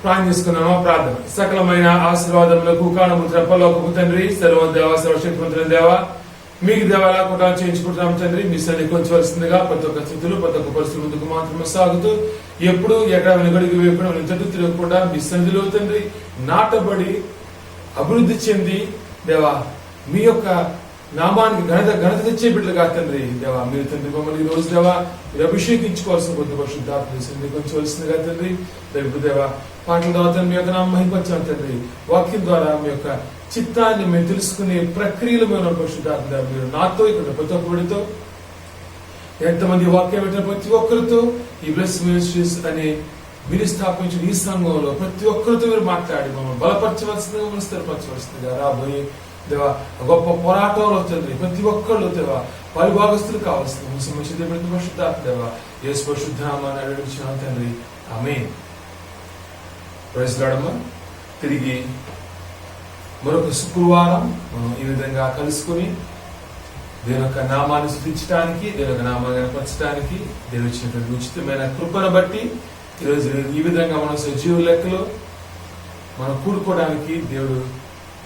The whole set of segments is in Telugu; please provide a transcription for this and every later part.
ప్రార్థిస్తున్నాము. ప్రార్థన. సకలమైన ఆశీర్వాదములకు కారణముద్ర పరలోకపు తండ్రి, సర్వదేవ సర్వశక్తిమంతులైన దేవ, మీకు దేవాలా కూడా చేయించుకుంటున్నాం తండ్రి. మీ సన్ని కొంచెవలసిందిగా ప్రతి ఒక్క స్థితులు ప్రతి ఒక్క పరిస్థితి ముందుకు మాత్రమే సాగుతూ ఎప్పుడు ఎక్కడ వెనుకడికి వేయకుండా వెనుకడు తిరగకుండా మీ సన్నిధిలో తండ్రి నాటబడి అభివృద్ధి చెంది దేవా మీ యొక్క నామానికి ఘనత తెచ్చే బిడ్డలుగా తండ్రి దేవా మీరు తండ్రి మమ్మల్ని ఈ రోజు దేవా మీరు అభిషేకించుకోవాల్సిన కొద్ది పరిశుద్ధాత్మ కొంచెవలసిందిగా తండ్రి రేపు దేవా పాటల ద్వారా మీ యొక్క నామం మహిమపరచాలి తండ్రి వాక్యం ద్వారా మీ యొక్క చిత్తాన్ని మేము తెలుసుకునే ప్రక్రియలు మేము పరిశుద్ధాత్మ మీరు నాతో ఇక్కడ ప్రతి ఒక్కరితో ఎంతమంది వాక్యం పెట్టిన ప్రతి ఒక్కరితో ఈ బ్లెస్ మినిస్ట్రీస్ అనే మీరు స్థాపించిన ఈ సంఘంలో ప్రతి ఒక్కరితో మీరు మాట్లాడి మమ్మల్ని బలపరచవలసిందిగా మమ్మల్ని స్థిరపరచవలసిందిగా రాబోయే దేవా గొప్ప పోరాటంలో తండ్రి ప్రతి ఒక్కళ్ళు దేవా పరిభాగస్తులు కావాల్సింది సమస్య పరిశుద్ధాత్మ దేవా యేసు పరిశుద్ధ నామమున అడుగుచున్నాను తండ్రి ఆమేన్. ప్రైజ్ లార్డ్ అమ్మా. తిరిగి మరొక శుక్రవారం మనం ఈ విధంగా కలుసుకుని దేవుని యొక్క నామాన్ని స్తుతించడానికి దేవుని యొక్క నామాన్ని కనపరచడానికి దేవుడు ఇచ్చినటువంటి ఉచితమైన కృపను బట్టి ఈరోజు ఈ విధంగా మనం సజీవ లెక్కలో మనం కూడుకోవడానికి దేవుడు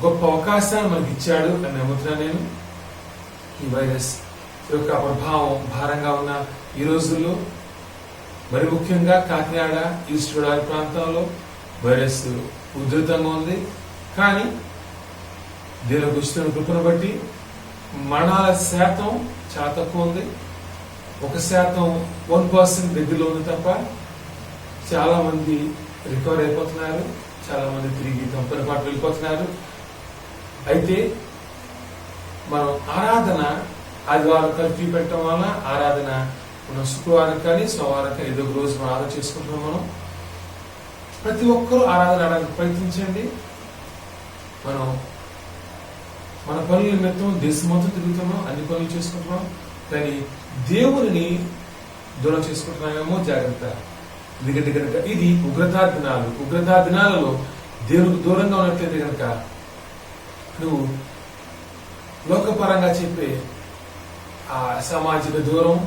గొప్ప అవకాశాన్ని మనకి ఇచ్చాడు అని నమ్ముతున్నాను నేను. ఈ వైరస్ యొక్క ప్రభావం భారంగా ఉన్న ఈ రోజుల్లో మరి ముఖ్యంగా కాకినాడ ఈస్ట్ గోదావరి ప్రాంతంలో వైరస్ ఉధృతంగా ఉంది. కానీ దేవునికి ఉచితమైన కృపను బట్టి మరణాల శాతం చాలా తక్కువ ఉంది. 1% దగ్గరలో ఉంది తప్ప చాలా మంది రికవర్ అయిపోతున్నారు. చాలా మంది తిరిగి తమ పని పాటు వెళ్ళిపోతున్నారు. అయితే మనం ఆరాధన ఆదివారం కర్ఫ్యూ పెట్టడం వల్ల ఆరాధన మనం శుక్రవారం కానీ సోమవారం కానీ ఏదో ఒక రోజు మనం ఆరాధన చేసుకుంటున్నాం. మనం ప్రతి ఒక్కరూ ఆరాధన ఆడడానికి ప్రయత్నించండి. మనం మన పనుల నిమిత్తం దేశం మొత్తం తిరుగుతున్నాం, అన్ని పనులు చేసుకుంటున్నాం. కానీ దేవుని దూరం చేసుకుంటున్నామేమో జాగ్రత్త. ఎందుకంటే కనుక ఇది ఉగ్రతా దినాలు. ఉగ్రతా దినాలలో దేవునికి దూరంగా ఉన్నట్లయితే కనుక నువ్వు లోకపరంగా చెప్పే ఆ సామాజిక దూరం,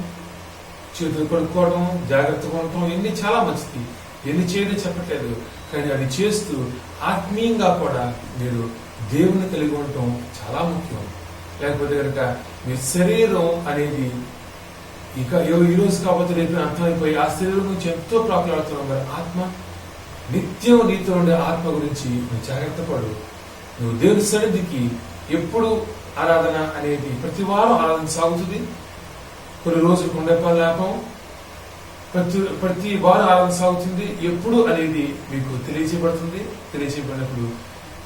చేతులు కొడుకోవడం, జాగ్రత్తగా ఉండటం ఇవన్నీ చాలా మంచిది. ఎన్ని చేయడం చెప్పట్లేదు. కానీ అది చేస్తూ ఆత్మీయంగా కూడా మీరు దేవుని కలిగి ఉండటం చాలా ముఖ్యం. లేకపోతే కనుక మీ శరీరం అనేది ఇక ఈ రోజు కాబట్టి రేపు అర్థమైపోయి ఆ శరీరం నుంచి ఎంతో ప్రాకులాడుతున్నాం. మరి ఆత్మ నిత్యం నీతో ఉండే ఆత్మ గురించి నువ్వు జాగ్రత్త పడు. నువ్వు దేవుని సన్నిధికి ఎప్పుడు ఆరాధన అనేది ప్రతి వారం ఆరాధన సాగుతుంది. కొన్ని రోజులు కొండపాలు లేపం ప్రతి వారం ఆరాధన సాగుతుంది. ఎప్పుడు అనేది మీకు తెలియజేయబడుతుంది.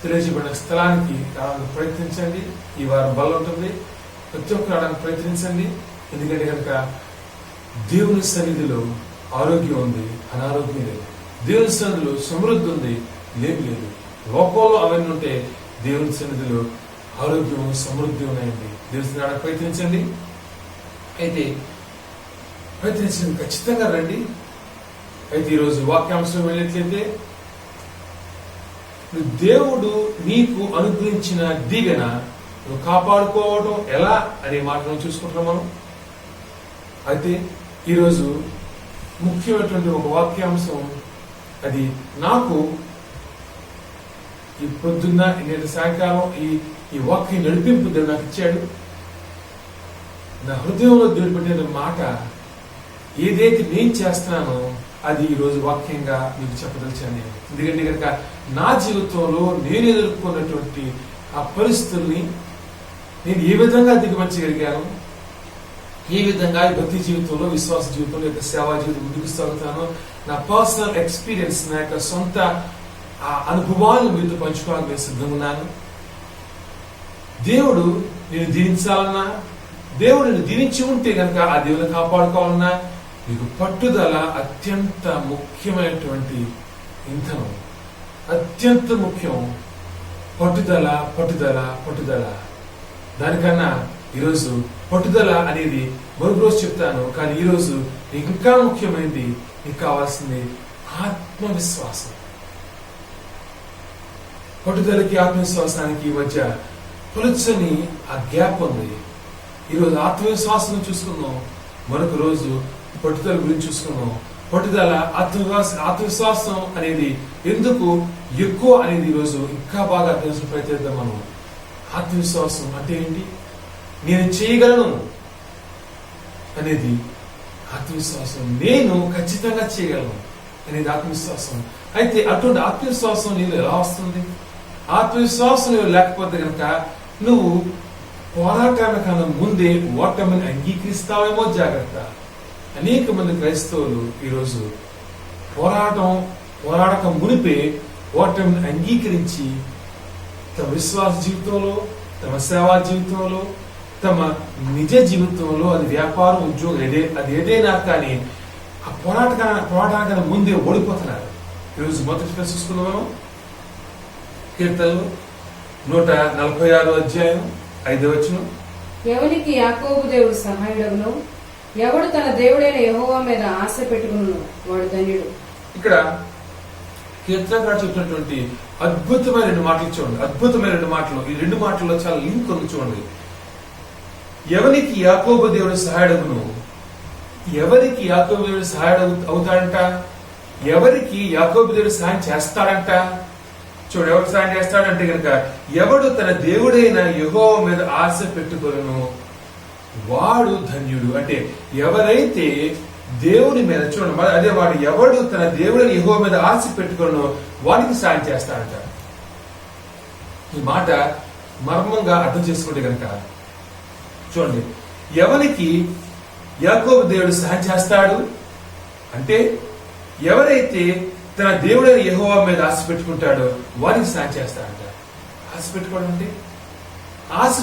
తెలియజేయబడిన స్థలానికి రావడానికి ప్రయత్నించండి. ఈ వారం బలం ఉంటుంది. ప్రతి ఒక్కరు రావడానికి ప్రయత్నించండి. ఎందుకంటే కనుక దేవుని సన్నిధిలో ఆరోగ్యం ఉంది, అనారోగ్యం లేదు. దేవుని సన్నిధిలో సమృద్ధి ఉంది, లేదు. లోకంలో అవన్నీ ఉంటే దేవుని సన్నిధిలో ఆరోగ్యం సమృద్ధి ఉన్నాయండి. దేవుని సన్నిధికి ప్రయత్నించండి. అయితే ప్రయత్నించండి, ఖచ్చితంగా రండి. అయితే ఈరోజు వాక్యాంశం వెళ్ళినట్లయితే దేవుడు నీకు అనుగ్రహించిన దీవెన నువ్వు కాపాడుకోవడం ఎలా అనే మాటను చూసుకుంటున్నాం మనం. అయితే ఈరోజు ముఖ్యమైనటువంటి ఒక వాక్యాంశం, అది నాకు ఈ పొద్దున్న నేటి సాయంకాలం ఈ వాక్యం నడిపింపు దేవుడు నాకు ఇచ్చాడు. నా హృదయంలో దేవుడు పెట్టిన మాట, ఏదైతే నేను చేస్తున్నానో అది ఈరోజు వాక్యంగా మీకు చెప్పదలిచాను నేను. ఎందుకంటే కనుక నా జీవితంలో నేను ఎదుర్కొన్నటువంటి ఆ పరిస్థితుల్ని నేను ఏ విధంగా దిగమర్చగలిగాను, ఏ విధంగా భక్తి జీవితంలో, విశ్వాస జీవితంలో, యొక్క సేవా జీవితం ముందుకు సాగుతాను, నా పర్సనల్ ఎక్స్పీరియన్స్, నా యొక్క సొంత ఆ అనుభవాలను మీతో పంచుకోవాలని నేను సిద్ధంగా ఉన్నాను. దేవుడు నేను దీవించాలన్నా, దేవుడు నేను దీవించి ఉంటే కనుక ఆ దేవుని కాపాడుకోవాలన్నా మీకు పట్టుదల అత్యంత ముఖ్యమైనటువంటి ఇంధనం. అత్యంత ముఖ్యం పట్టుదల. దానికన్నా ఈరోజు పట్టుదల అనేది మరొక రోజు చెప్తాను. కానీ ఈరోజు ఇంకా ముఖ్యమైనది, మీకు కావాల్సింది ఆత్మవిశ్వాసం. పట్టుదలకి ఆత్మవిశ్వాసానికి మధ్య పులుచని ఆ గ్యాప్ ఉంది. ఈరోజు ఆత్మవిశ్వాసం చూసుకుందాం, మరొక రోజు పట్టుదల గురించి చూసుకున్నాం. పట్టుదల, ఆత్మవిశ్వాసం అనేది ఎందుకు ఎక్కువ అనేది ఈరోజు ఇంకా బాగా అర్థం ప్రయత్నిద్దాం మనం. ఆత్మవిశ్వాసం అంటే ఏంటి? నేను చేయగలను అనేది ఆత్మవిశ్వాసం. నేను ఖచ్చితంగా చేయగలను. అనేది ఆత్మవిశ్వాసం. అయితే అటువంటి ఆత్మవిశ్వాసం నీళ్ళు ఎలా వస్తుంది? ఆత్మవిశ్వాసం నీవు లేకపోతే కనుక నువ్వు పోరాటానికన్నా ముందే ఓటమిని అంగీకరిస్తావేమో జాగ్రత్త. అనేక మంది క్రైస్తవులు ఈరోజు పోరాడక మునిపే ఓటమిని అంగీకరించి తమ విశ్వాస జీవితంలో, తమ సేవా జీవితంలో, తమ నిజ జీవితంలో, అది వ్యాపారం, ఉద్యోగం, అది ఏదైనా కానీ ఆ పోరాటానికన్నా ముందే ఓడిపోతున్నారు. ఈరోజు మొదటిగా చూసుకున్నాము కీర్తనలు 146 ఎవనికి యాకోబు దేవుడు సహాయుడగును, ఎవడు తన దేవుడైన యెహోవా మీద ఆశ పెట్టుకును వాడు ధన్యుడు. ఇక్కడ కీర్తనకారుడు చెప్పినటువంటి అద్భుతమైన 2 మాటలు చూడండి. అద్భుతమైన 2 మాటలు. ఈ 2 మాటల్లో చాలా లింక్ ఉంది చూడండి. ఎవరికి యాకోబు దేవుడు సహాయుడగును, ఎవరికి యాకోబు దేవుడు సహాయుడు అవుతాడంట, ఎవరికి యాకోబు దేవుడు సహాయం చేస్తాడంట. చూడు, ఎవరు సహాయం చేస్తాడంటే కనుక ఎవడు తన దేవుడైన యెహోవా మీద ఆశ పెట్టుకొనును వాడు ధన్యుడు. అంటే ఎవరైతే దేవుని మీద, చూడండి అదే, వాడు ఎవడు తన దేవుడైన యెహోవా మీద ఆశ పెట్టుకొనును వాడికి సహాయం చేస్తాడంట. ఈ మాట మర్మంగా అర్థం చేసుకుంటే కనుక చూడండి, ఎవరికి యాకోబు దేవుడు సహాయం చేస్తాడు అంటే ఎవరైతే తన దేవుడైన యెహోవా మీద ఆశ పెట్టుకుంటాడో వారికి సహాయం చేస్తాడంట. ఆశ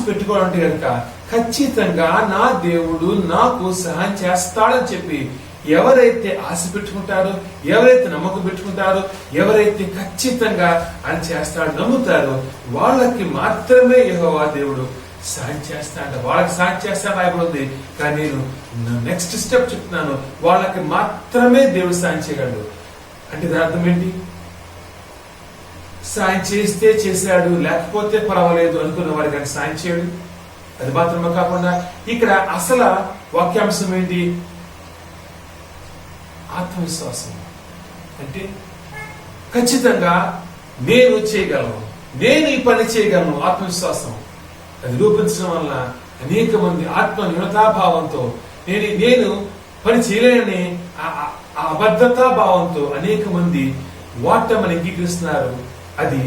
పెట్టుకోవడం అంటే కనుక ఖచ్చితంగా నా దేవుడు నాకు సహాయం చేస్తాడని చెప్పి ఎవరైతే ఆశ పెట్టుకుంటారో, ఎవరైతే నమ్మకం పెట్టుకుంటారో, ఎవరైతే ఖచ్చితంగా అని చేస్తాడో నమ్ముతారో వాళ్ళకి మాత్రమే యెహోవా దేవుడు సహాయం చేస్తాడ. వాళ్ళకి సహాయం చేస్తాడు రాయబడింది. కానీ నేను నెక్స్ట్ స్టెప్ చెప్తున్నాను, వాళ్ళకి మాత్రమే దేవుడు సహాయం చేయగలడు. అంటే దాని అర్థం ఏంటి? సాయం చేస్తే చేశాడు, లేకపోతే పర్వాలేదు అనుకున్న వారికి ఆయన సాయం చేయడు. అది మాత్రమే కాకుండా ఇక్కడ అసలు వాక్యాంశం ఏంటి? ఆత్మవిశ్వాసం. అంటే ఖచ్చితంగా నేను చేయగలను, నేను ఈ పని చేయగలను. ఆత్మవిశ్వాసం అది రూపించడం వల్ల అనేక మంది ఆత్మ న్యూనతాభావంతో నేను పని చేయలేనని ఆ అబద్ధతా భావంతో అనేక మంది ఓటమిని అంగీకరిస్తున్నారు. అది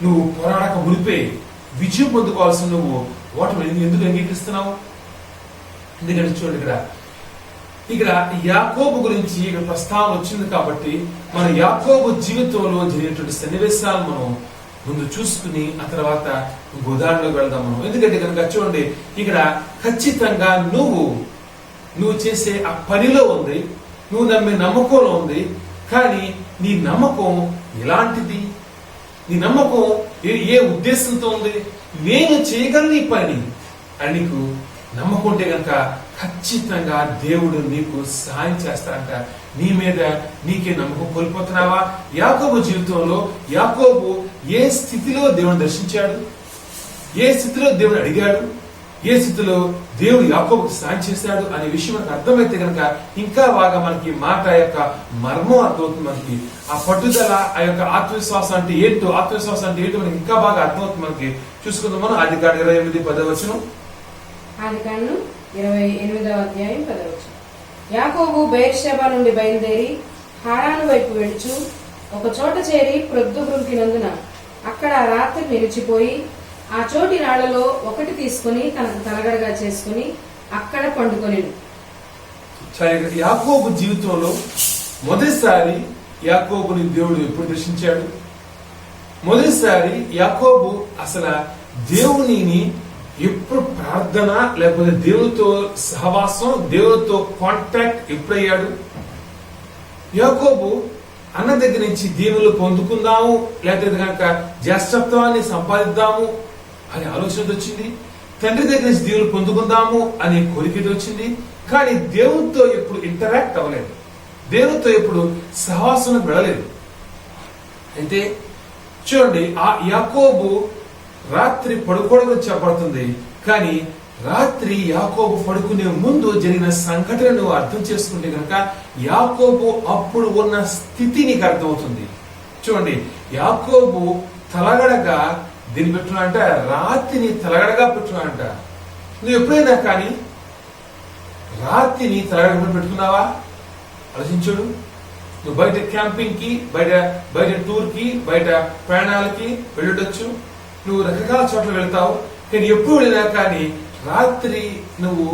నువ్వు పోరాడక మునిపే విజయం పొందుకోవాల్సిన నువ్వు ఓటమిని ఎందుకు అంగీకరిస్తున్నావు? ఎందుకంటే చూడండి, ఇక్కడ యాకోబు గురించి ఇక్కడ ప్రస్తావన వచ్చింది కాబట్టి మన యాకోబు జీవితంలో జరిగినటువంటి సన్నివేశాలు మనం ముందు చూసుకుని ఆ తర్వాత ఉదాహరణలోకి వెళ్దాం మనం. ఎందుకంటే కనుక చూడండి, ఇక్కడ ఖచ్చితంగా నువ్వు చేసే ఆ పనిలో ఉంది, నువ్వు నమ్మే నమ్మకంలో ఉంది. కానీ నీ నమ్మకం ఎలాంటిది? నీ నమ్మకం ఏ ఉద్దేశంతో ఉంది? నేను చేయగలను ఈ పని అని నీకు నమ్మకం ఉంటే కనుక ఖచ్చితంగా దేవుడు నీకు సహాయం చేస్తాడంట. నీ మీద నీకే నమ్మకం కోల్పోతున్నావా? యాకోబు జీవితంలో యాకోబు ఏ స్థితిలో దేవుని దర్శించాడు, ఏ స్థితిలో దేవుని అడిగాడు, ఏ స్థితిలో దేవుడు యాకోబుకు సహాయం చేశాడు అనే విషయం మనకు అర్థమైతే కనుక ఇంకా బాగా మనకి మాట యొక్క మర్మం అర్థమవుతుంది. మనకి ఆ పట్టుదల, ఆ యొక్క ఆత్మవిశ్వాసం అంటే ఏంటో మనకి ఇంకా బాగా అర్థమవుతుంది. మనకి చూసుకుందాం మనం ఆదికాండం 28:10. ఆదికాండం 28:10. యాకోబు బెయేర్షెబా నుండి బయలుదేరి హారాను వైపు వెడుచు ఒక చోట చేరి ప్రొద్దు గుంకినందున అక్కడ రాత్రి నిలిచిపోయి ఆ చోటి రాళ్లలో ఒకటి తీసుకుని తనకు తలగడగా చేసుకుని అక్కడ పండుకొనెను. యాకోబు జీవితంలో మొదటిసారి యాకోబుని దేవుడు ఎప్పుడు దర్శించాడు? మొదటిసారి యాకోబు అసలు దేవునిని ఎప్పుడు ప్రార్థన లేకపోతే దేవునితో సహవాసం, దేవునితో కాంటాక్ట్ ఎప్పుడయ్యాడు? యాకోబు అన్న దగ్గర నుంచి దీవులు పొందుకుందాము, లేకపోతే కనుక జ్యేష్ఠత్వాన్ని సంపాదిద్దాము అనే ఆలోచన వచ్చింది. తండ్రి దగ్గర నుంచి దీవులు పొందుకుందాము అనే కోరిక వచ్చింది. కానీ దేవునితో ఎప్పుడు ఇంటరాక్ట్ అవ్వలేదు, దేవునితో ఎప్పుడు సహవాసం వెళ్ళలేదు. అయితే చూడండి, ఆ యాకోబు రాత్రి పడుకోవడం చెప్పబడుతుంది. కానీ రాత్రి యాకోబు పడుకునే ముందు జరిగిన సంఘటనను అర్థం చేసుకుంటే కనుక యాకోబు అప్పుడు ఉన్న స్థితి నీకు అర్థమవుతుంది. చూడండి, యాకోబు తలగడగా దీన్ని పెట్టున్నాడంట, రాత్రిని తలగడగా పెట్టున్నాడంట. నువ్వు ఎప్పుడైనా కానీ రాత్రిని తలగడగా పెట్టుకున్నావా? ఆలోచించుడు. నువ్వు బయట క్యాంపింగ్ కి, బయట టూర్ కి, బయట ప్రయాణాలకి వెళ్ళొచ్చు. నువ్వు రకరకాల చోట్ల వెళ్తావు. కానీ ఎప్పుడు వెళ్ళినా కానీ రాత్రి నువ్వు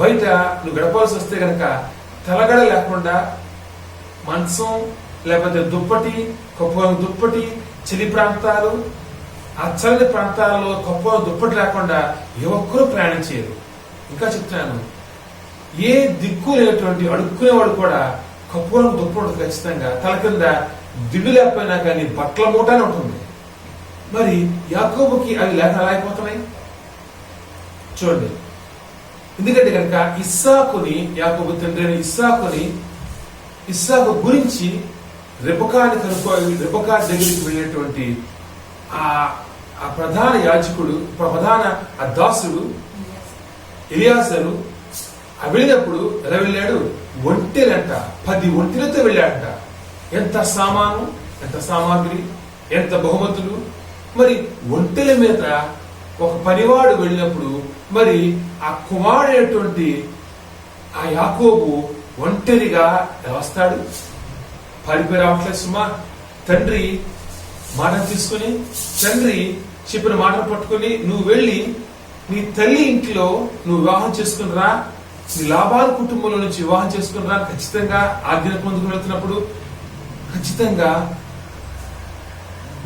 బయట నువ్వు గడపాల్సి వస్తే గనక తలగడ లేకుండా మంచం లేకపోతే దుప్పటి చలి ప్రాంతాలు, ఆ చల్లని ప్రాంతాల్లో దుప్పటి లేకుండా ఏ ఒక్కరూ ప్రయాణం చేయరు. ఇంకా చెప్తున్నాను, ఏ దిక్కు లేనటువంటి అడుక్కునేవాడు కూడా కప్పులకు దుప్పటి ఖచ్చితంగా, తల కింద దిండు లేకపోయినా కానీ బట్టల మూటనే ఉంటుంది. మరి యాకోబుకి అవి లేక ఎలా అయిపోతున్నాయి చూడండి. ఎందుకంటే కనుక యాకోబు తండ్రి అయిన ఇస్సాకు గురించి రెబెకాని రెబెకా దగ్గరికి వెళ్ళినటువంటి ఆ ప్రధాన యాజకుడు, ప్రధాన దాసుడు ఎలియాజరు వెళ్ళినప్పుడు ఎలా వెళ్ళాడు? ఒంటెలంట, 10 ఒంటెలతో వెళ్ళాడంట. ఎంత సామాను, ఎంత సామాగ్రి, ఎంత బహుమతులు. మరి ఒంటెల మీద ఒక పనివాడు వెళ్ళినప్పుడు మరి ఆ కుమారుడైనటువంటి ఆ యాకోబు ఒంటరిగా వస్తాడు. పారిపోయి రావట్లేదు సుమా. తండ్రి మాటను తీసుకుని, తండ్రి చెప్పిన మాటను పట్టుకుని నువ్వు వెళ్ళి నీ తల్లి ఇంట్లో నువ్వు వివాహం చేసుకుని రా, నీ లాభాల కుటుంబంలో నుంచి వివాహం చేసుకుని రా ఖచ్చితంగా ఆజ్ఞ పొందుకుని వెళ్తున్నప్పుడు ఖచ్చితంగా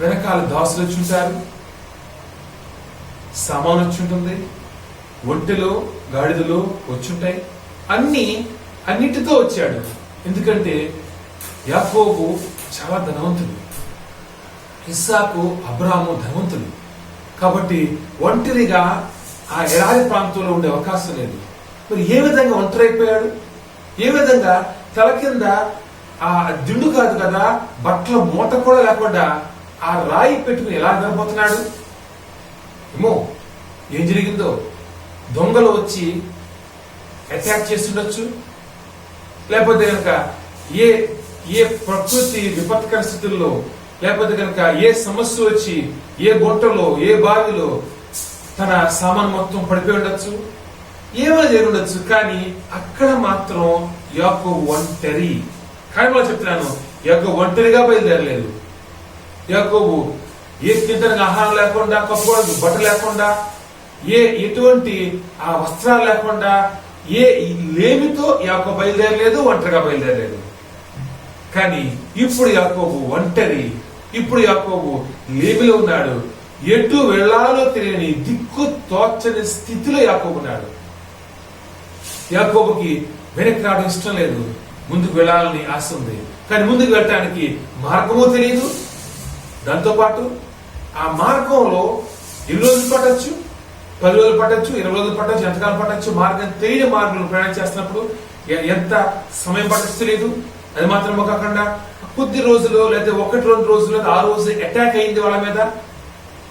వెనకాల దాసులు వచ్చి ఉంటారు, సామాను వచ్చి ఉంటుంది, ఒంటెలో గాడిదలో వచ్చుంటాయి. అన్నిటితో వచ్చాడు. ఎందుకంటే యాకోబు చాలా ధనవంతుడు, ఇస్సాకు అబ్రాహాము ధనవంతుడు. కాబట్టి ఒంటరిగా ఆ ఎడారి ప్రాంతంలో ఉండే అవకాశం లేదు. మరి ఏ విధంగా ఒంటరైపోయాడు? ఏ విధంగా తల కింద ఆ దిండు కాదు కదా, బట్టల మూట కూడా లేకుండా ఆ రాయి పెట్టుకుని ఎలా నిలబోతున్నాడు? ఏమో ఏం జరిగిందో, దొంగలు వచ్చి అటాక్ చేస్తుండొచ్చు, లేకపోతే కనుక ఏ ప్రకృతి విపత్కర స్థితుల్లో, లేకపోతే కనుక ఏ సమస్య వచ్చి ఏ గుంటలో ఏ బావిలో తన సామాన్ మొత్తం పడిపోయి ఉండొచ్చు, ఏమైనా జరిగి ఉండొచ్చు. కానీ అక్కడ మాత్రం యాకోబు ఒంటరి. కానీ చెప్తున్నాను, యాకోబు ఒంటరిగా బయలుదేరలేదు. యాకోబు ఏ తింటానికి ఆహారం లేకుండా, కప్పుకోవడానికి బట్ట లేకుండా, ఎటువంటి ఆ వస్త్రాలు లేకుండా, ఏ లేమితో యాకోబు బయలుదేరలేదు, ఒంటరిగా బయలుదేరలేదు. కానీ ఇప్పుడు యాకోబు ఒంటరి. ఇప్పుడు యాకోబు లేమిలో ఉన్నాడు. ఎటు వెళ్లాలో తెలియని దిక్కు తోచని స్థితిలో యాకోబు ఉన్నాడు. యాకోబుకి వెనక్కి రావడం ఇష్టం లేదు, ముందుకు వెళ్ళాలని ఆశ ఉంది. కానీ ముందుకు వెళ్ళటానికి మార్గమూ తెలియదు. దాంతోపాటు ఆ మార్గంలో ఎన్ని రోజులు పట్టచ్చు, 10 రోజులు పట్టచ్చు, 20 రోజులు పట్టచ్చు, ఎంతకాలం పట్టచ్చు. మార్గం తెలియని మార్గంలో ప్రయాణం చేస్తున్నప్పుడు ఎంత సమయం పట్టచ్చు తెలియదు. అది మాత్రమే కాకుండా కొద్ది రోజులు లేదా 1-2 రోజులు 6 రోజులు అటాక్ అయింది. వాళ్ళ మీద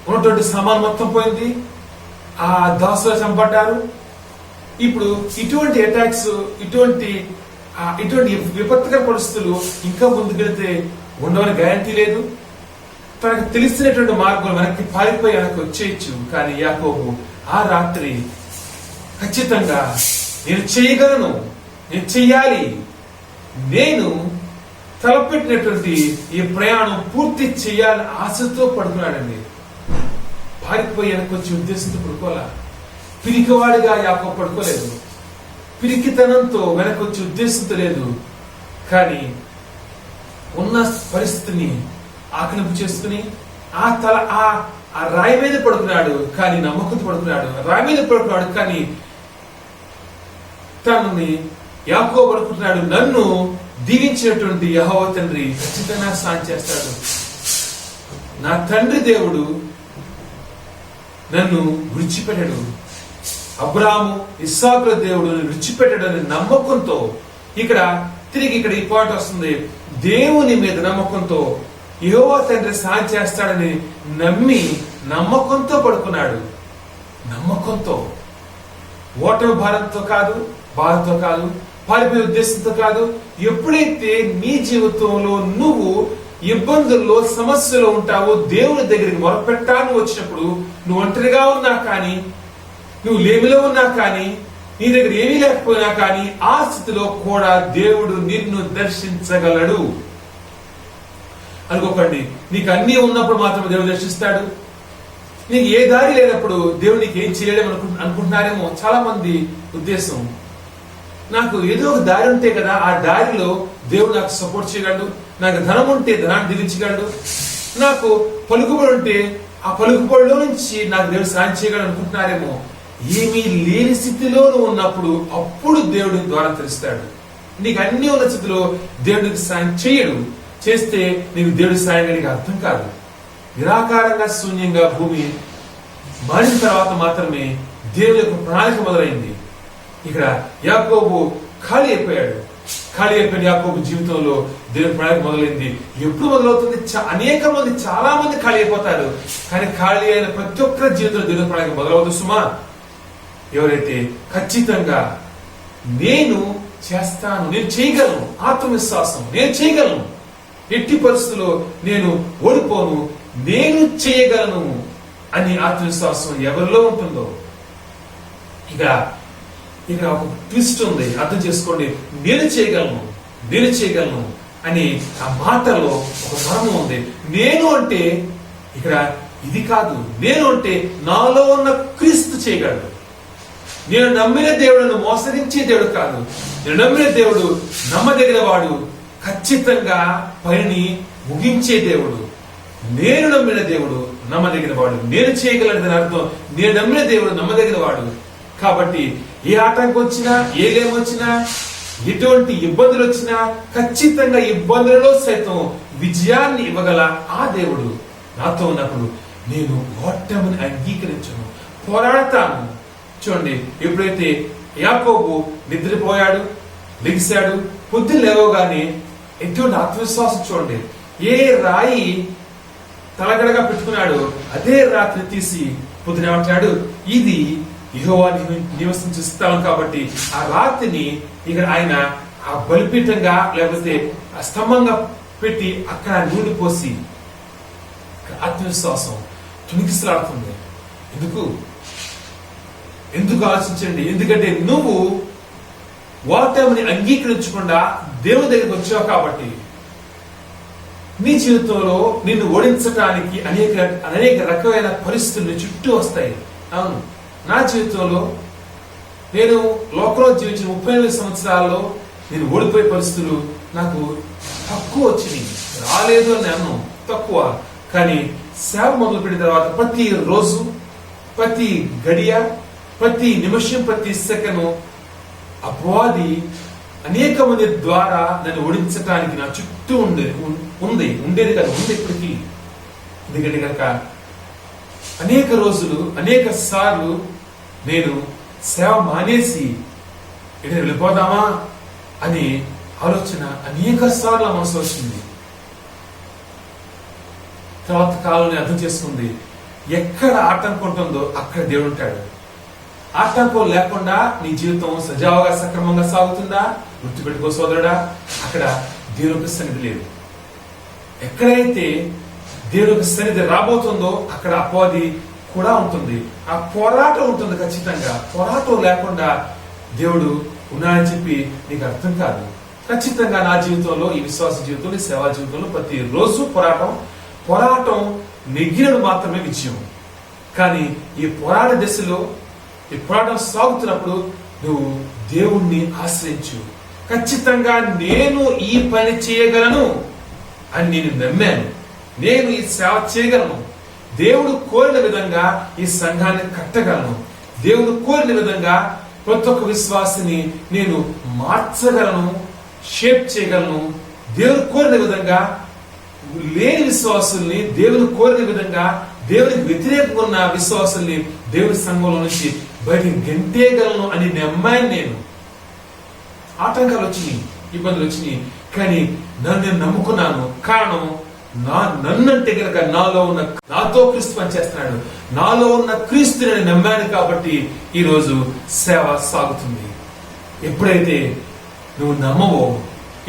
ఉన్నటువంటి సామాన్ మొత్తం పోయింది. ఆ దాసులు చంపడ్డారు. ఇప్పుడు ఇటువంటి అటాక్స్, ఇటువంటి విపత్కర పరిస్థితులు ఇంకా ముందుకెళ్తే ఉండవని గ్యారంటీ లేదు. తనకు తెలిసినటువంటి మార్గం వెనక్కి పారిపోయి వెనక్కి వచ్చేయచ్చు. కానీ యాకోబు ఆ రాత్రి ఖచ్చితంగా నేను చేయగలను, నేను చెయ్యాలి, నేను తలపెట్టినటువంటి ఈ ప్రయాణం పూర్తి చేయాలని ఆశతో పడుతున్నాడండి. పారిపోయి వెనక్కి వచ్చే ఉద్దేశంతో పడుకోవాలా. పిరికివాడిగా యాకోబు పడుకోలేదు, పిరికితనంతో వెనక్కి వచ్చే ఉద్దేశంతో లేదు. కానీ ఉన్న పరిస్థితిని ఆకలింపు చేసుకుని ఆ రాయి మీద పడుకున్నాడు. కానీ నమ్మకంతో పడుకున్నాడు. రాయి మీద పడుకున్నాడు కానీ తనని యాకోబు పడుకుంటున్నాడు. నన్ను దీవించినటువంటి యెహోవా తండ్రి ఖచ్చితంగా సాయం చేస్తాడు. నా తండ్రి దేవుడు నన్ను విడిచిపెట్టాడు, అబ్రాహాము ఇస్సాకుల దేవుడు విడిచిపెట్టాడు అనే నమ్మకంతో ఇక్కడ ఈ పాయింట్ వస్తుంది. దేవుని మీద నమ్మకంతో యెహోవా తండ్రి సాయం చేస్తాడని నమ్మి నమ్మకంతో పడుకున్నాడు. నమ్మకంతో, ఓటమి భారంతో కాదు, బాధతో కాదు, పారిపోయే ఉద్దేశంతో కాదు. ఎప్పుడైతే నీ జీవితంలో నువ్వు ఇబ్బందుల్లో సమస్యలో ఉంటావో, దేవుని దగ్గరికి మొరపెట్టాలని వచ్చినప్పుడు, నువ్వు ఒంటరిగా ఉన్నా కానీ, నువ్వు లేమిలో ఉన్నా కానీ, నీ దగ్గర ఏమీ లేకపోయినా కానీ ఆ స్థితిలో కూడా దేవుడు నిన్ను దర్శించగలడు. అనుకోకండి, నీకు అన్నీ ఉన్నప్పుడు మాత్రమే దేవుడు దర్శిస్తాడు. నీకు ఏ దారి లేనప్పుడు దేవుడు నీకు ఏం చేయలేము అనుకుంటున్నారేమో చాలా మంది ఉద్దేశం. నాకు ఏదో ఒక దారి ఉంటే కదా, ఆ దారిలో దేవుడు నాకు సపోర్ట్ చేయగలడు. నాకు ధనం ఉంటే ధనాన్ని దిగించగలడు. నాకు పలుకుబడి ఉంటే ఆ పలుకుబడిలో నుంచి నాకు దేవుడు సాయం చేయగలడు అనుకుంటున్నారేమో. ఏమీ లేని స్థితిలో నువ్వు ఉన్నప్పుడు అప్పుడు దేవుడి ద్వారా తెలుస్తాడు. నీకు అన్ని ఉన్న స్థితిలో దేవుడికి సాయం చేయడు. చేస్తే నీకు దేవుడి సాయం నీకు అర్థం కాదు. నిరాకారంగా శూన్యంగా భూమి మారిన తర్వాత మాత్రమే దేవుడి యొక్క ప్రణాళిక మొదలైంది. ఇక్కడ యాకోబు ఖాళీ అయిపోయాడు. ఖాళీ అయిపోయిన యాకోబు జీవితంలో దేవుడి ప్రణాళిక మొదలైంది. ఎప్పుడు మొదలవుతుంది? చాలా మంది ఖాళీ అయిపోతారు. కానీ ఖాళీ అయిన ప్రతి ఒక్కరి జీవితంలో దేవుడి ప్రణాళిక మొదలవుతుంది సుమా. ఎవరైతే ఖచ్చితంగా నేను చేస్తాను, నేను చేయగలను, ఆత్మవిశ్వాసం, నేను చేయగలను, ఎట్టి పరిస్థితుల్లో నేను ఓడిపోను, నేను చేయగలను అని ఆత్మవిశ్వాసం ఎవరిలో ఉంటుందో, ఇక ఒక ట్విస్ట్ ఉంది, అర్థం చేసుకోండి. నేను చేయగలను అని ఆ మాటలో ఒక మర్మం ఉంది. నేను అంటే ఇక్కడ ఇది కాదు. నేను అంటే నాలో ఉన్న క్రీస్తు చేయగలడు. నేను నమ్మిన దేవుడును మోసగించే దేవుడు కాదు. నేను నమ్మిన దేవుడు నమ్మదగిన వాడు, ఖచ్చితంగా పనిని ముగించే దేవుడు. నేను నమ్మిన దేవుడు నమ్మదగిన వాడు. నేను చేయగలదని అర్థం. నేను నమ్మిన దేవుడు నమ్మదగిన వాడు. కాబట్టి ఏ ఆటంకం వచ్చినా, ఏ లేమొచ్చినా, ఎటువంటి ఇబ్బందులు వచ్చినా ఖచ్చితంగా ఇబ్బందులలో సైతం విజయాన్ని ఇవ్వగల ఆ దేవుడు నాతో ఉన్నప్పుడు నేను ఓటమిని అంగీకరించను, పోరాడతాను. చూడండి, ఎప్పుడైతే యాకోబు నిద్రపోయాడు, లెగిశాడు, పొద్దున్న లేవగానే ఎటువంటి ఆత్మవిశ్వాసం చూడండి. ఏ రాయి తలగడగా పెట్టుకున్నాడు అదే రాత్రి తీసి పొద్దున ఏమంటాడు, ఇది యెహోవా నివసించే స్థలం కాబట్టి ఆ రాత్రిని ఇక్కడ ఆయన ఆ బలిపీఠంగా లేకపోతే ఆ స్తంభంగా పెట్టి అక్కడ నూనె పోసి ఆత్మవిశ్వాసం తుణికిసలాడుతుంది. ఎందుకు ఆలోచించండి. ఎందుకంటే నువ్వు ఓటమిని అంగీకరించకుండా దేవుని దగ్గరికి వచ్చావు కాబట్టి. నీ జీవితంలో నిన్ను ఓడించడానికి అనేక రకమైన పరిస్థితులు చుట్టూ వస్తాయి. అవును, నా జీవితంలో నేను లోకంలో జీవించిన 38 సంవత్సరాల్లో నేను ఓడిపోయే పరిస్థితులు నాకు తక్కువ వచ్చినాయి. రాలేదు అని అన్నాను, తక్కువ. కానీ సేవ మొదలుపెట్టిన తర్వాత ప్రతి రోజు, ప్రతి గడియ, ప్రతి నిమిషం, ప్రతి సెకను అపవాది అనేక మంది ద్వారా నన్ను ఓడించడానికి నా చుట్టూ ఉండేది కదా, ఉంది ఇప్పటికీ. ఎందుకంటే కనుక అనేక రోజులు, అనేక సార్లు నేను సేవ మానేసి ఇక్కడ వెళ్ళిపోదామా అని ఆలోచన అనేక సార్లు మనసు వచ్చింది. తర్వాత కాలంలో అర్థం చేసుకుంది, ఎక్కడ ఆటంకం ఉంటుందో అక్కడ దేవుడు ఉంటాడు. ఆటంకం లేకుండా నీ జీవితం సజావుగా సక్రమంగా సాగుతుందా? గుర్తుపెట్టుకో సోదరుడా, అక్కడ దేవునికి సన్నిధి లేదు. ఎక్కడైతే దేవునికి సన్నిధి రాబోతుందో అక్కడ అపవాది కూడా ఉంటుంది. ఆ పోరాటం ఉంటుంది. ఖచ్చితంగా పోరాటం లేకుండా దేవుడు ఉన్నాడని చెప్పి నీకు అర్థం కాదు. ఖచ్చితంగా నా జీవితంలో, ఈ విశ్వాస జీవితంలో, ఈ సేవా జీవితంలో ప్రతి రోజు పోరాటం నెగ్గినడు మాత్రమే విజయం. కానీ ఈ పోరాట దశలో, ఈ పోరాటం సాగుతున్నప్పుడు నువ్వు దేవుణ్ణి ఆశ్రయించు. ఖచ్చితంగా నేను ఈ పని చేయగలను అని నేను నమ్మాను. నేను ఈ సేవ చేయగలను. దేవుడు కోరిన విధంగా ఈ సంఘాన్ని కట్టగలను. దేవుడు కోరిన విధంగా ప్రతి ఒక్క విశ్వాసిని నేను మార్చగలను, షేప్ చేయగలను. దేవుడు కోరిన విధంగా లేని విశ్వాసుల్ని, దేవుడు కోరిన విధంగా దేవునికి వ్యతిరేకంగా ఉన్న విశ్వాసుల్ని దేవుడి సంఘంలో నుంచి బయటికి గెంటేయగలను అని నమ్మాను. నేను ఆటంకాలు వచ్చినాయి, ఇబ్బందులు వచ్చినాయి, కానీ నన్ను నేను నమ్ముకున్నాను. కారణం నన్నంటే కనుక నాతో క్రీస్తు పనిచేస్తున్నాడు. నాలో ఉన్న క్రీస్తుని నేను నమ్మాను కాబట్టి ఈరోజు సేవ సాగుతుంది. ఎప్పుడైతే నువ్వు నమ్మవో,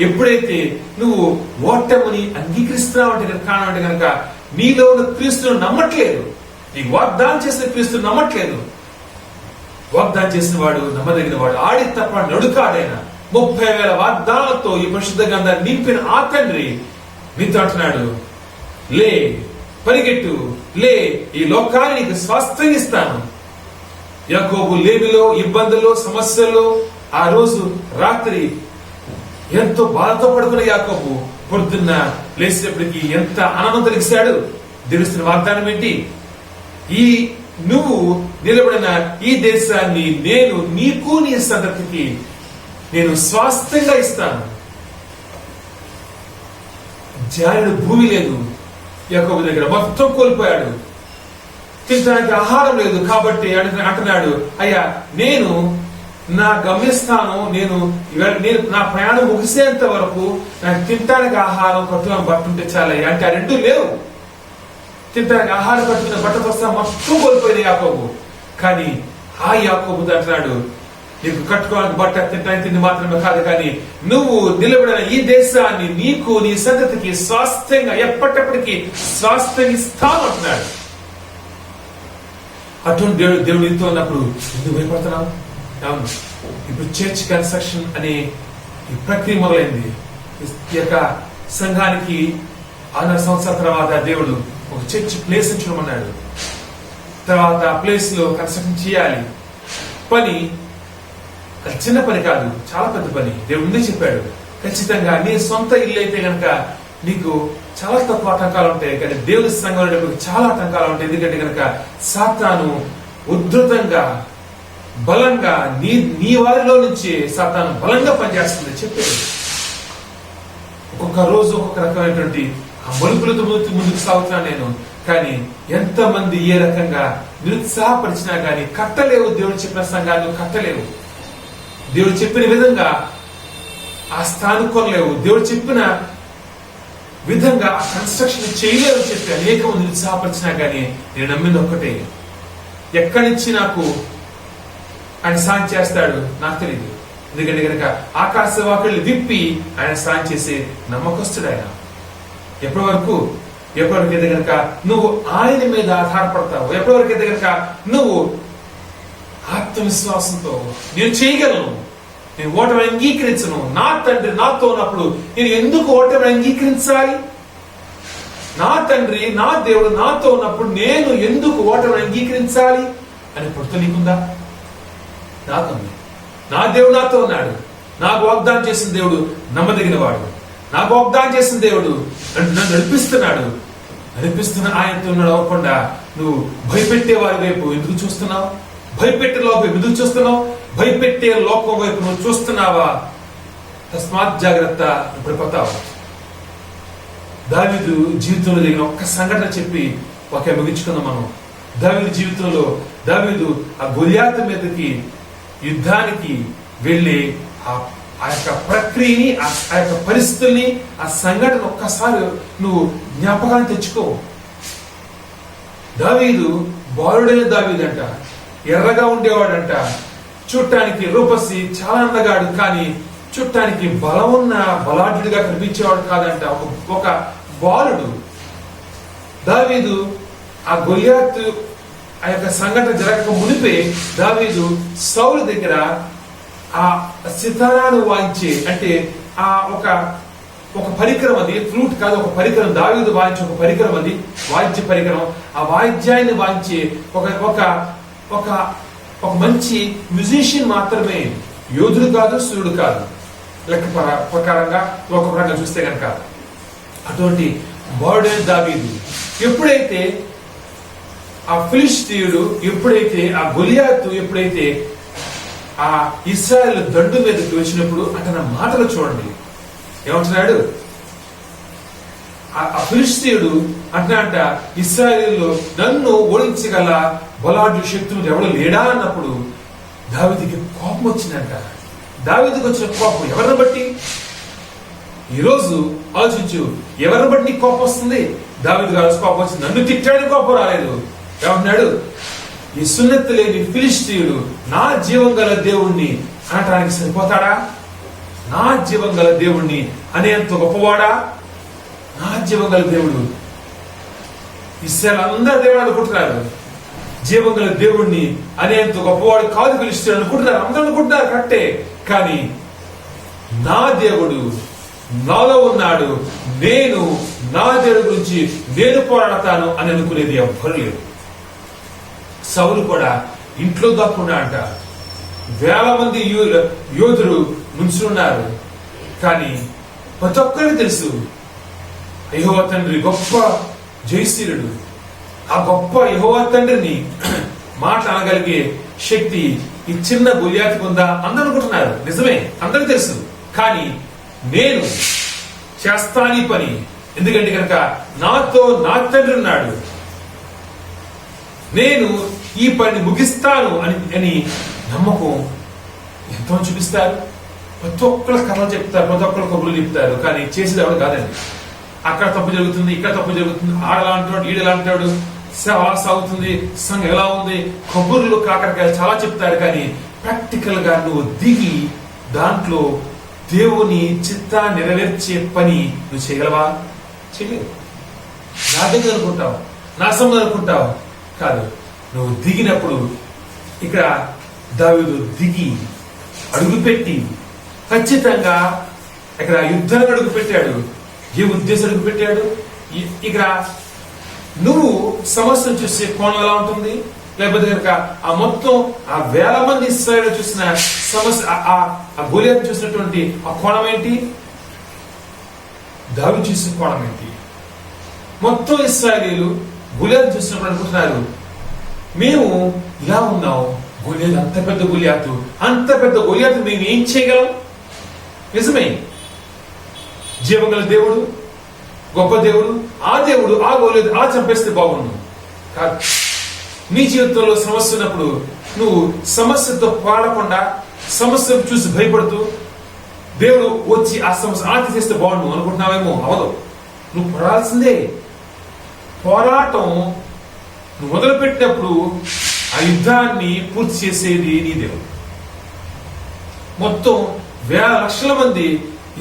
ఎప్పుడైతే నువ్వు ఓటమిని అంగీకరిస్తున్నావు అంటే కారణం అంటే కనుక నీలో ఉన్న క్రీస్తును నమ్మట్లేదు. నీకు వాగ్దానం చేసిన క్రీస్తును నమ్మట్లేదు. వాగ్దానం చేసిన వాడు నమ్మదగిన వాడు, ఆడి తప్ప నడుకాడైన 30,000 వాగ్దానాలతో ఈ పరిశుద్ధ గ్రంథాన్ని నింపిన ఆ తండ్రి నీతో అంటున్నాడు, లే, పరిగెట్టు, లే, ఈ లోకాన్ని నీకు స్వాస్థ్యంగా ఇస్తాను. యాకోబు లేమిలో, ఇబ్బందుల్లో, సమస్యల్లో ఆ రోజు రాత్రి ఎంతో బాధతో పడుకున్న యాకోబు పొద్దున్న లేచినప్పటికీ ఎంత ఆనందం కలిగిస్తాడు. దేవుడిస్తున్న వాగ్దానం ఏంటి? నువ్వు నిలబడిన ఈ దేశాన్ని నేను నీకు, నీ సంతతికి నేను స్వాస్థ్యంగా ఇస్తాను. జారుడు భూమి లేదు యాకోబు దగ్గర, మొత్తం కోల్పోయాడు. తినడానికి ఆహారం లేదు కాబట్టి అంటున్నాడు, అయ్యా నేను నా గమ్యస్థానం, నేను నా ప్రయాణం ముగిసేంత వరకు నాకు తినడానికి ఆహారం, కట్టుకుని బట్ట ఉంటే చాలయ్యా అంటే ఆ రెండు లేవు. తినడానికి ఆహారం, కట్టుకున్న బట్ట వస్తా మొత్తం కోల్పోయిన యాకోబు. కానీ ఆ యాకోబు అంటున్నాడు, నీకు కట్టుకోవడానికి బట్ట, తినడానికి తిండి మాత్రమే కాదు, కానీ నువ్వు నిలబడిన ఈ దేశాన్ని నీకు, నీ సంతతికి స్వాస్థ్యంగా ఎప్పటికప్పటికీ స్వాస్థ్యంగా ఇస్తాను అంటున్నాడు. అటువంటి దేవుడు నీతో ఉన్నప్పుడు ఎందుకు భయపడుతున్నావు? అవును, ఇప్పుడు చర్చ్ కన్స్ట్రక్షన్ అనే ఈ ప్రక్రియ మొదలైంది. ఈ యొక్క సంఘానికి 6 సంవత్సరాల తర్వాత దేవుడు ఒక చర్చ్ ప్లేస్ చూడమన్నాడు. తర్వాత ఆ ప్లేస్ లో కన్స్ట్రక్షన్ చేయాలి. పని అది చిన్న పని కాదు, చాలా పెద్ద పని. దేవుడు ముందే చెప్పాడు, ఖచ్చితంగా నీ సొంత ఇల్లు అయితే కనుక నీకు చాలా తక్కువ ఆటంకాలు ఉంటాయి, కానీ దేవుని సంఘంలో చాలా ఆటంకాలు ఉంటాయి. ఎందుకంటే కనుక సాతాను ఉద్ధృతంగా, బలంగా నీ వారిలో నుంచి సాతాను బలంగా పనిచేస్తుంది చెప్పాడు. ఒక్కొక్క రోజు ఒక్కొక్క రకమైనటువంటి ఆ మలుపులతో ముందుకు సాగుతున్నాను నేను. కానీ ఎంతమంది ఏ రకంగా నిరుత్సాహపరిచినా కానీ కట్టలేవు. దేవుడు చెప్పిన సంఘాన్ని కట్టలేవు. దేవుడు చెప్పిన విధంగా ఆ స్థానం కొనలేవు. దేవుడు చెప్పిన విధంగా ఆ కన్స్ట్రక్షన్ చేయలేవు చెప్పి అనేక మంది నిరుత్సాహపరిచినా కానీ నేను నమ్మింది ఒక్కటే, ఎక్కడి నుంచి నాకు ఆయన సాయం చేస్తాడు నాకు తెలియదు. ఎందుకంటే కనుక ఆకాశ వాకిళ్ళు విప్పి ఆయన సాయం చేసే నమ్మకస్తుడు ఆయన. ఎప్పటివరకైతే కనుక నువ్వు ఆయన మీద ఆధారపడతావు, ఎప్పటివరకైతే కనుక నువ్వు ఆత్మవిశ్వాసంతో నేను చేయగలను, నేను ఓటమి అంగీకరించను, నా తండ్రి నాతో ఉన్నప్పుడు నేను ఎందుకు ఓటమి అంగీకరించాలి? నా తండ్రి నా దేవుడు నాతో ఉన్నప్పుడు నేను ఎందుకు ఓటమి అంగీకరించాలి అని పడుతూ నీకుందా? నాకుంది. నా దేవుడు నాతో ఉన్నాడు. నాకు వాగ్దానం చేసిన దేవుడు నమ్మదగిన వాడు. నాకు వాగ్దానం చేసిన దేవుడు నన్ను నడిపిస్తున్న ఆయనతో ఉన్నాడు. అవ్వకుండా నువ్వు భయపెట్టే వారి వైపు ఎందుకు చూస్తున్నావు? భయపెట్టే లోకం ఎందుకు చూస్తున్నావు? భయపెట్టే లోకం వైపు నువ్వు చూస్తున్నావా? తస్మాత్ జాగ్రత్త, పడిపోతావు. దావీదు జీవితంలో జరిగిన ఒక్క సంఘటన చెప్పి ఒకే ముగించుకుందాం మనం. దావీదు జీవితంలో దావీదు ఆ గొలియాతు మీదకి యుద్ధానికి వెళ్ళి ఆ యొక్క ప్రక్రియని, ఆ యొక్క పరిస్థితుల్ని, ఆ సంఘటన ఒక్కసారి నువ్వు జ్ఞాపకాన్ని తెచ్చుకో. దావీదు బాలుడైన దావీదంట, ఎర్రగా ఉండేవాడంట, చూడటానికి రూపసి చాలా అందగాడు, కానీ చూడటానికి బలమున్న బలాఢ్యుడిగా కనిపించేవాడు కాదంట. ఒక బాలుడు. దావీదు ఆ గొలియాతు ఆ యొక్క సంఘటన జరగక మునిపే దావీదు సౌలు దగ్గర ఆ సితారాను వాయించే, అంటే ఆ ఒక పరికరం, అది ఫ్లూట్ కాదు, ఒక పరికరం, దావీదు వాయించే ఒక పరికరం, అది వాయిద్య పరికరం. ఆ వాయిద్యాన్ని వాయించే ఒక మంచి మ్యూజిషియన్ మాత్రమే, యోధుడు కాదు, సూర్యుడు కాదు. లెక్క ప్రకారంగా ఒక పరంగా చూస్తే కనుక అటువంటి బాలుడైన దావీదు ఎప్పుడైతే ఆ ఫిలిష్తీయుడు, ఎప్పుడైతే ఆ గొలియాతు, ఎప్పుడైతే ఆ ఇశ్రాయేలు దండు మీదకి వచ్చినప్పుడు అంటున్న మాటలు చూడండి. ఏమంటున్నాడు? ఆ ఫిలిష్తీయుడు అంటున్నాడంట, ఇశ్రాయేలులో నన్ను ఓడించగల బలాఢ్య శక్తులు ఎవడు లేడా అన్నప్పుడు దావీదుకి కోపం వచ్చిందంట. దావీదుకి వచ్చిన కోపం ఎవరిని బట్టి? ఈరోజు ఆలోచించు, ఎవరిని బట్టి నీకు కోపం వస్తుంది? దావీదు గారు కోపం వచ్చింది, నన్ను తిట్టాడని కోపం రాలేదు. ఏమంటున్నాడు? ఈ సున్నతి లేని ఫిలిష్తీయుడు నా జీవం గల దేవుణ్ణి అనటానికి సరిపోతాడా? నా జీవం గల దేవుణ్ణి అనేంత గొప్పవాడా? నా జీవం గల దేవుడు. ఇశ్రాయేలు అందరూ దేవుడు అనుకుంటున్నారు. జీవంగల దేవుణ్ణి అనేంత గొప్పవాడు కాదు పిలుస్తాడు అనుకుంటున్నారు, అందరూ అనుకుంటున్నారు కరెక్టే. కానీ నా దేవుడు నాలో ఉన్నాడు, నేను నా దేవుడి గురించి నేను పోరాడతాను అని అనుకునేది ఎవ్వరు లేదు. సౌలు కూడా ఇంట్లో దాక్కున్నా అంట. వేల మంది యోధులు నుంచున్నారు. కానీ ప్రతి ఒక్కరికి తెలుసు యెహోవా తండ్రి గొప్ప జయశీలుడు. ఆ గొప్ప యెహోవా తండ్రిని మాట అనగలిగే శక్తి ఈ చిన్న గొలియాతుకు ఉందా? అందరూ అనుకుంటున్నారు, నిజమే, అందరికీ తెలుసు. కానీ నేను చేస్తాను ఈ పని, ఎందుకంటే కనుక నాతో నా తండ్రి ఉన్నాడు, నేను ఈ పని ముగిస్తాను అని నమ్మకం ఎంతో చూపిస్తారు. ప్రతి ఒక్కరు కథలు చెప్తారు, ప్రతి ఒక్కరు కబుర్లు చెప్తారు, కానీ చేసేది ఎవరు కాదండి. అక్కడ తప్పు జరుగుతుంది, ఇక్కడ తప్పు జరుగుతుంది, ఆడలా అంటాడు, ఈడలా అంటాడు, అలా సాగుతుంది, సంఘం ఎలా ఉంది, కబుర్లు కాకరకాయలు చాలా చెప్తారు. కానీ ప్రాక్టికల్ గా నువ్వు దిగి దాంట్లో దేవుని చిత్తాన్ని నెరవేర్చే పని నువ్వు చేయగలవా? చేయలేవు. నా దగ్గర అనుకుంటావు, నా సంబంధం అనుకుంటావు, కాదు. నువ్వు దిగినప్పుడు ఇక్కడ దావీదు దిగి అడుగుపెట్టి ఖచ్చితంగా ఇక్కడ యుద్ధానికి అడుగు పెట్టాడు. ఏ ఉద్దేశం అడుగు పెట్టాడు? ఇక్కడ నువ్వు సమస్యను చూసే కోణం ఎలా ఉంటుంది? లేకపోతే కనుక ఆ మొత్తం ఆ వేల మంది ఇశ్రాయేలు చూసిన సమస్య, ఆ గొలియాతు చూసినటువంటి ఆ కోణం ఏంటి? దావీదు చూసిన కోణం ఏంటి? మొత్తం ఇశ్రాయేలీయులు గొలియాతు చూసినప్పుడు అనుకుంటున్నారు, మేము ఇలా ఉన్నాం, గొలియాతు అంత పెద్ద గొలియాతు, అంత పెద్ద గొలియాతు మేము ఏం చేయగలం? నిజమే, జీవగల దేవుడు, గొప్ప దేవుడు, ఆ దేవుడు ఆ గొలియాతు అలా చంపేస్తే బాగుండు కాదు. నీ జీవితంలో సమస్య ఉన్నప్పుడు నువ్వు సమస్యతో పోరాడకుండా, సమస్యను చూసి భయపడుతూ దేవుడు వచ్చి ఆ సమస్య ఆతి చేస్తే బాగుండు అనుకుంటున్నావేమో. అవదు, నువ్వు పోరాడాల్సిందే. పోరాటం నువ్వు మొదలుపెట్టినప్పుడు ఆ యుద్ధాన్ని పూర్తి చేసేది నీ దేవుడు. మొత్తం వేల లక్షల మంది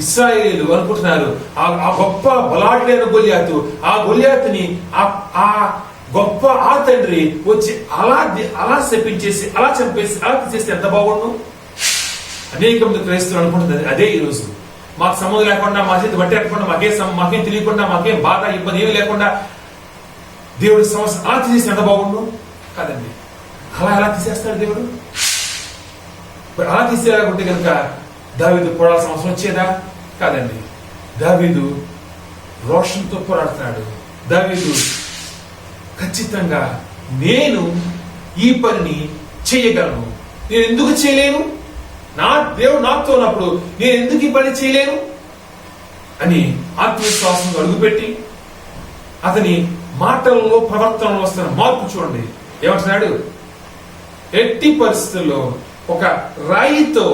ఇశ్రాయేలీయులు అనుకుంటున్నారు ఆ గొప్ప బలాఢ్యుడైన గొలియాతు, ఆ గొలియాతుని ఆ గొప్ప ఆ తండ్రి వచ్చి అలా శపించేసి, అలా చంపేసి, అలా తీసేస్తే ఎంత బాగుండు. అనేక మంది క్రైస్తవులు అనుకుంటుంది అదే. ఈ రోజు మాకు సంబంధం లేకుండా, మా చేతి బట్టి లేకుండా, మాకేం తెలియకుండా, మాకేం బాధ ఇబ్బంది ఏమి లేకుండా దేవుడి సమస్య అలా తీసేస్తే ఎంత బాగుండు. కాదండి, అలా ఎలా తీసేస్తాడు దేవుడు? అలా తీసేయాలనుకుంటే కనుక దావీదు పోరాడాల్సిన అవసరం వచ్చేదా? కాదండి. దావీదు రోషంతో పోరాడుతున్నాడు. దావీదు ఖచ్చితంగా నేను ఈ పనిని చేయగలను, నేను ఎందుకు చేయలేను, నా దేవుడు నాతో ఉన్నప్పుడు నేను ఎందుకు ఈ పని చేయలేను అని ఆత్మవిశ్వాసంతో అడుగుపెట్టి అతని మాటల్లో ప్రవర్తనలో వస్తున్న మార్పు చూడండి. ఏమంటున్నాడు? ఎట్టి పరిస్థితుల్లో ఒక రాయితో,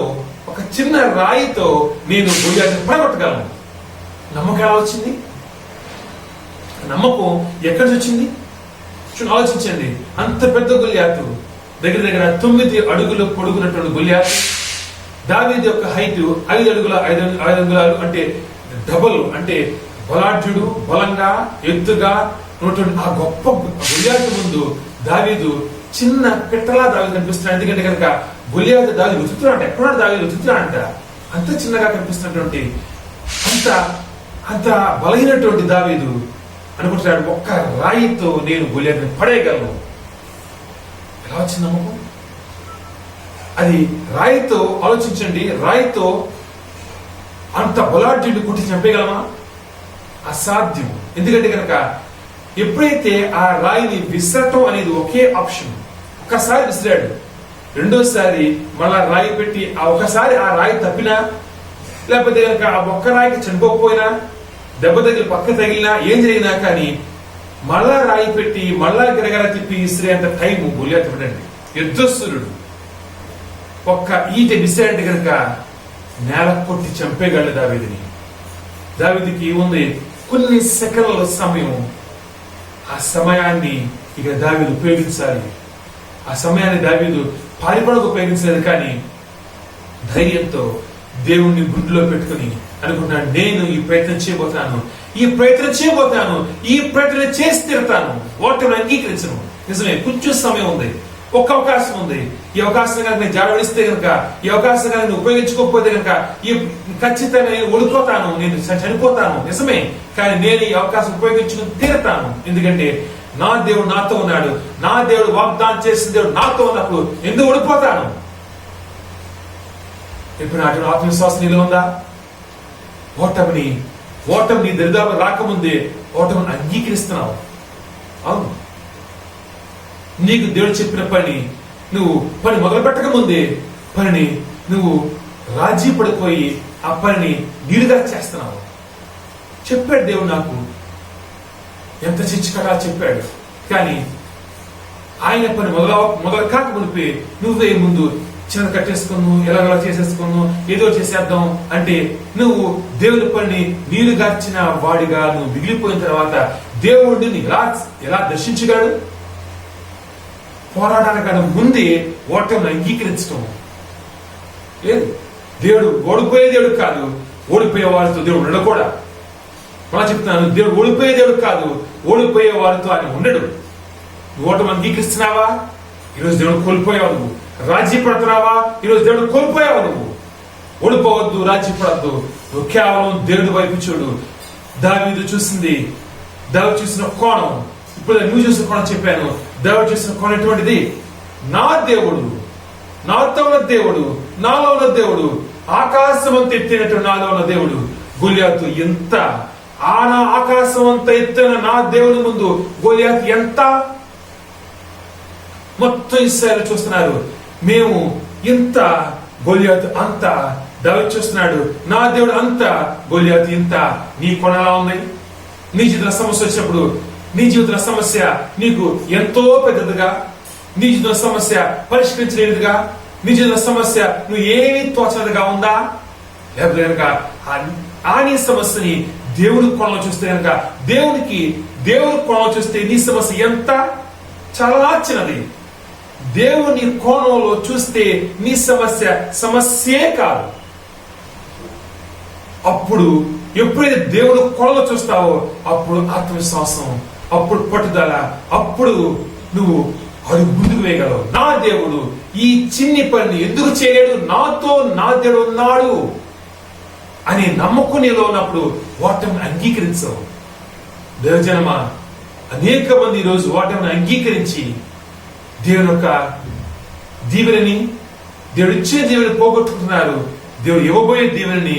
ఒక చిన్న రాయితో నేను గొలియాతుని పడగొట్టగలను. నమ్మకం ఎలా వచ్చింది? నమ్మకం ఎక్కడి నుంచి వచ్చింది? ఆలోచించండి. అంత పెద్ద గొలియాతు, దగ్గర దగ్గర 9 అడుగులు పొడుగునటువంటి గొలియాతు. దావీదు యొక్క హైట్ 5 అడుగుల 5 అంగుళాలు, అంటే డబల్, అంటే బలాఢ్యుడు, బలంగా ఎత్తుగా ఉన్నటువంటి ఆ గొప్ప గొలియాతు ముందు దావీదు చిన్న పిట్టలా దావీదు కనిపిస్తున్నాడు. ఎందుకంటే కనుక గొలియాతు దావీదు వెతుకుతున్నాడు, ఎక్కడున్నాడు దావీదు వెతుకుతున్నాడంట. అంత చిన్నగా కనిపిస్తున్నటువంటి అంత బలహీనటువంటి దావీదు అనుకుంటున్నాడు, ఒక్క రాయితో నేను గొలియాతుని పడేయగలను. ఎలా వచ్చింది నమ్మకం? అది రాయితో, ఆలోచించండి, రాయితో అంత బలాఢ్యుడిని కొట్టి చంపేయగలమా? అసాధ్యం. ఎందుకంటే కనుక ఎప్పుడైతే ఆ రాయిని విసరటం అనేది ఒకే ఆప్షన్, ఒక్కసారి విసిరాడు, రెండోసారి మళ్ళా రాయి పెట్టి ఒకసారి ఆ రాయి తప్పినా, లేకపోతే కనుక ఆ ఒక్క రాయికి చనిపోకపోయినా, దెబ్బ తగిలి పక్క తగిలినా, ఏం జరిగినా కానీ మళ్ళా రాయి పెట్టి మళ్ళా గిరగర తిప్పి ఇసిరే అంత టైము గొలియాతు ఇవ్వడండి. యుద్ధస్తురుడు ఒక్క ఈట విసిరాడు కనుక నేల కొట్టి చంపేయగలడు దావీదుని. దావీదుకి ఉంది కొన్ని సెకండ్ల సమయం. ఆ సమయాన్ని ఇక దావీదు ఉపయోగించాలి. ఆ సమయాన్ని దావీదు పారిపోవడానికి ఉపయోగించలేదు, కానీ ధైర్యంతో దేవుణ్ణి గుండెలో పెట్టుకుని అనుకుంటున్నాడు, నేను ఈ ప్రయత్నం చేయబోతున్నాను, ఈ ప్రయత్నం చేయబోతాను, ఈ ప్రయత్నం చేసి తీరుతాను, ఓటమిని అంగీకరించను. నిజమే, కొంచెం సమయం ఉంది, ఒక్క అవకాశం ఉంది. ఈ అవకాశం కనుక నేను జాడవడిస్తే కనుక, ఈ అవకాశం కనుక నేను ఉపయోగించుకోకపోతే కనుక ఈ ఖచ్చితంగా నేను ఓడిపోతాను, నేను చనిపోతాను. నిజమే, కానీ నేను ఈ అవకాశం ఉపయోగించుకుని తీరుతాను. ఎందుకంటే నా దేవుడు నాతో ఉన్నాడు, నా దేవుడు వాగ్దానం చేసిన దేవుడు నాతో ఉన్నప్పుడు ఎందుకు ఓడిపోతాను? ఇప్పుడు నాటి ఆత్మవిశ్వాసం నీలో ఉందా? ఓటమిని దరిదాపు రాకముందే ఓటమిని అంగీకరిస్తున్నావు. అవును, నీకు దేవుడు చెప్పిన పని నువ్వు మొదలు పెట్టక ముందే పనిని నువ్వు రాజీ పడిపోయి ఆ పనిని నీరుగా చేస్తున్నావు. చెప్పాడు దేవుడు, నాకు ఎంత చిచ్చుకడా చెప్పాడు. కానీ ఆయన పని మొదలు కాక మునిపే నువ్వే ముందు చిన్న కట్టేసుకున్నావు, ఎలాగలా చేసేసుకున్నావు, ఏదో చేసేద్దాం అంటే నువ్వు దేవుని పనిని నీరు గార్చిన వాడిగా నువ్వు మిగిలిపోయిన తర్వాత దేవుడిని ఎలా దర్శించగాడు? పోరాటానికన్నా ముందే ఓటమిని అంగీకరించడం లేదు. దేవుడు ఓడిపోయే దేవుడు కాదు, ఓడిపోయే వారితో దేవుడు ఉండడు కూడా. మనం చెప్తున్నాను, దేవుడు ఓడిపోయే దేవుడు కాదు, ఓడిపోయే వారితో ఆయన ఉండడు. నువ్వు ఓటమి అంగీకరిస్తున్నావా? ఈరోజు దేవుడు కోల్పోయావు. నువ్వు రాజీ పడుతున్నావా? ఈరోజు దేవుడు కోల్పోయావు. నువ్వు ఓడిపోవద్దు, రాజీ పడద్దు. నువ్వు కేవలం దేవుడి వైపు చూడు. దావీదు చూసిన కోణం, ఇప్పుడు నువ్వు చూసిన కోణం చెప్పాను. దేవుడు చూసిన కోణం ఎటువంటిది? నా దేవుడు, నాతో ఉన్న దేవుడు, నాలో ఉన్న దేవుడు, ఆకాశం అంత ఎత్తినట్టు నాలో ఉన్న దేవుడు. గొలియాతు ఎంత ఆకాశం అంత ఎత్తిన నా దేవుడి ముందు గొలియాతు ఎంత? మొత్తం ఇశ్రాయేలు చూస్తున్నారు, మేము ఇంత, గొలియాతు అంత. దావీదు చూస్తున్నాడు, నా దేవుడు అంత, గొలియాతు ఇంత. నీ కొనలా ఉంది? నీ జీవితంలో సమస్య వచ్చినప్పుడు, నీ జీవితంలో సమస్య నీకు ఎంతో పెద్దదిగా, నీ జీవితంలో సమస్య పరిష్కరించలేనిదిగా, నీ జీవితంలో సమస్య నువ్వు ఏమి తోచనదిగా ఉందా? లేకపోతే కనుక ఆ నీ సమస్యని దేవుడి కోణంలో చూస్తే కనుక, దేవుడి కోణంలో చూస్తే నీ సమస్య ఎంత చాలా చిన్నది. దేవుని కోణంలో చూస్తే నీ సమస్యే కాదు. అప్పుడు ఎప్పుడైతే దేవుడు కోణంలో చూస్తావో అప్పుడు ఆత్మవిశ్వాసం, అప్పుడు పట్టుదల, అప్పుడు నువ్వు అడుగు ముందుకు వేయగలవు. నా దేవుడు ఈ చిన్ని పని ఎందుకు చేయలేడు? నాతో నా దేవుడు ఉన్నాడు అని నమ్మకం నీలో ఉన్నప్పుడు ఓటమిని అంగీకరించవు. దేవజనమా, అనేక మంది ఈరోజు ఓటమిని అంగీకరించి దేవుని యొక్క దీవెనని, దేవుడు ఇచ్చే దీవెని పోగొట్టుకుంటున్నారు. దేవుడు ఇవ్వబోయే దీవెనని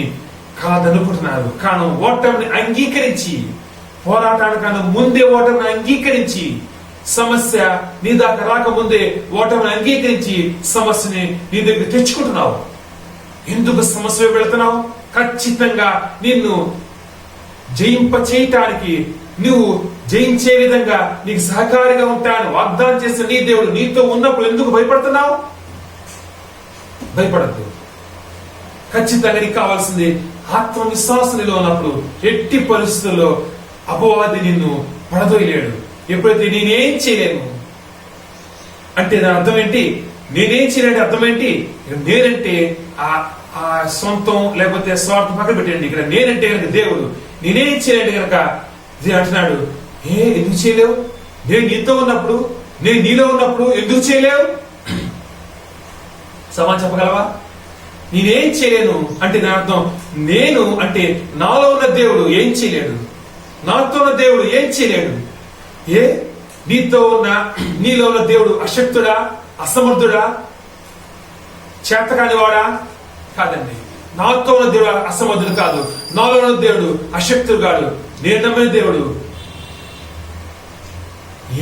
కాదనుకుంటున్నారు. కానీ ఓటమిని అంగీకరించి, పోరాటానికన్నా ముందే ఓటమిని అంగీకరించి, సమస్య నీ దాకా రాకముందే ఓటమిని అంగీకరించి సమస్యని నీ దగ్గర తెచ్చుకుంటున్నావు. ఎందుకు సమస్య వెళుతున్నావు? ఖచ్చితంగా నిన్ను జయింప చేయటానికి, నువ్వు జయించే విధంగా నీకు సహకారిగా ఉంటాను వాగ్దానం చేసిన నీ దేవుడు నీతో ఉన్నప్పుడు ఎందుకు భయపడుతున్నావు? భయపడద్దు. ఖచ్చితంగా నీకు కావాల్సింది ఆత్మవిశ్వాసం నీలో ఉన్నప్పుడు ఎట్టి పరిస్థితుల్లో అపవాది నిన్ను పడదోయలేడు. ఎప్పుడైతే నేనేం చేయలేను అంటే దాని అర్థం ఏంటి? నేనేం చేయలేని అర్థం ఏంటి? నేనంటే ఆ సొంతం లేకపోతే స్వార్థం పక్కన పెట్టండి. ఇక్కడ నేనంటే కనుక దేవుడు, నేనేం చేయలేండి కనుక అంటున్నాడు, ఎందుకు చేయలేవు? నేను నీతో ఉన్నప్పుడు, నేను నీలో ఉన్నప్పుడు ఎందుకు చేయలేవు? సమాధానం చెప్పగలవా? నేనేం చేయలేను అంటే దాని అర్థం, నేను అంటే నాలో ఉన్న దేవుడు ఏం చేయలేడు, నాతో ఉన్న దేవుడు ఏం చేయలేడు. నీలో ఉన్న దేవుడు అశక్తుడా, అసమర్థుడా, చేతకానివాడా? కాదండి. నాతో ఉన్న దేవుడు అసమర్థుడు కాదు, నాలో ఉన్న దేవుడు అశక్తుడు కాదు. నేను నమ్మిన దేవుడు